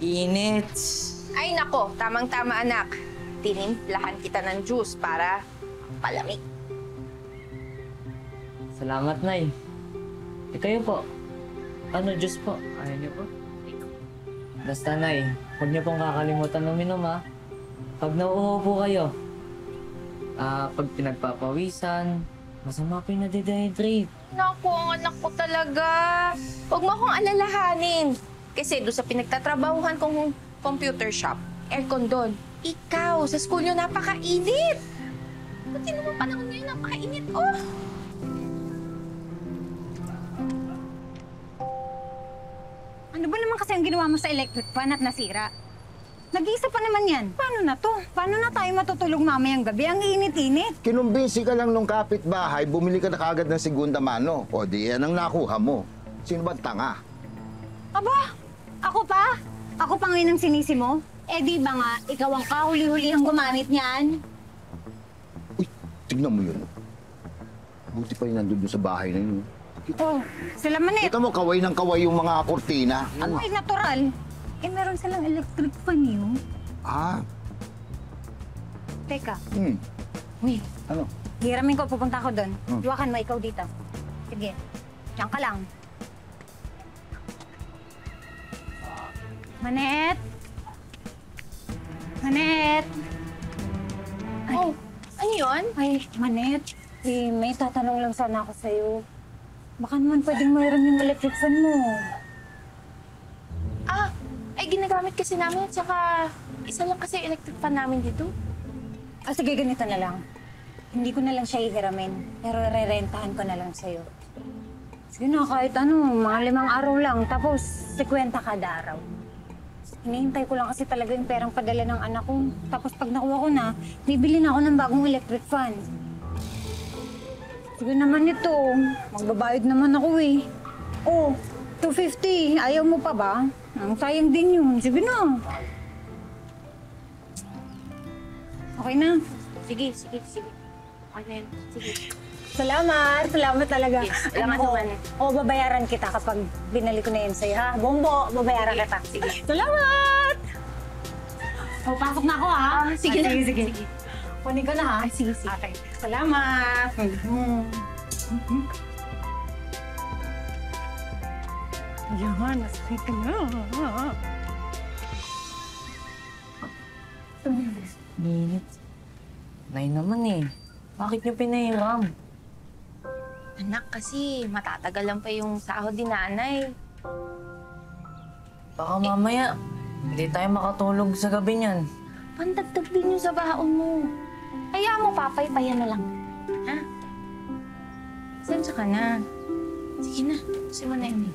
Init. Ay nako, tamang-tama anak. Tinimplahan kita ng juice para palamig. Salamat, Nay. Kayo po. Ano, juice po? Ayaw niyo po? Basta, Nay, huwag niyo pong kakalimutan uminom, ha? Pag nauuhaw po kayo, pag pinagpapawisan, masama po yung nade-dehydrate. Naku, ang anak ko talaga. Huwag mo akong alalahanin. Kasi doon sa pinagtatrabahuhan kong computer shop, aircon doon. Ikaw, sa school nyo napakainit. Pati naman panahon ngayon, napakainit. Oh! Ano ba naman kasi ang ginawa mo sa electric fan at nasira? Nag-iisa pa naman yan. Paano na to? Paano na tayo matutulog mamayang gabi? Ang init-init. Kinumbinsi ka lang nung kapitbahay, bumili ka na kagad ng segunda mano. O di yan ang nakuha mo. Sino ba tanga? Aba, ako pa? Ako pa ngayon ang sinisi mo? Eh di ba nga, ikaw ang kahuli-huli ang gumamit niyan? Uy, tignan mo yun. Buti pa yung nandun sa bahay na yun. Oh, sila manit. Kita mo, kaway ng kaway yung mga kortina. Ano ay natural? Eh meron silang electric fan yun. Ah, Teka, Uy, ano? hiramin ko, pupunta ako doon. Hmm. Iwakan mo ikaw dito. Sige, diyan ka lang. Manet! Manet! Oh, ano yun? Ay, Manet, may tatanong lang sana ako sa'yo. Baka naman pwedeng mayroon yung electric fan mo. Ay ginagamit kasi namin at saka isa lang kasi electric fan namin dito. Sige, ganito na lang. Hindi ko na lang siya ihiramin, pero re-rentahan ko na lang sa'yo. Sige na, kahit ano, mga 5 araw lang, tapos 50 kada araw. Hinihintay ko lang kasi talaga yung perang padala ng anak ko. Tapos pag nakuha ko na, bibili na ako ng bagong electric fan. Sige naman ito, magbabayad naman ako eh. Oh, 250, ayaw mo pa ba? Ang sayang din yun, sige na. Okay na. Sige. Okay na yun. Sige. Salamat talaga. Yes, salamat naman. Babayaran kita kapag binalik ko na yun sa'yo, ha? Bombo, babayaran kita. Sige. Salamat! Pasok na ako, ha? Sige na. Sige. Kunin ko na, ha? Sige. Okay. Salamat! Yan, nasakit ka na. Init. Nay naman eh. Bakit niyo pinahiram? Anak, kasi matatagal lang pa yung sahod ni nanay. Baka mamaya, hindi tayo makatulog sa gabi niyan. Pandagdag din yung sa baon mo. Kaya mo, papay-payan na lang. Ha? Sensya ka na. Sige na, kasi mo na yun eh.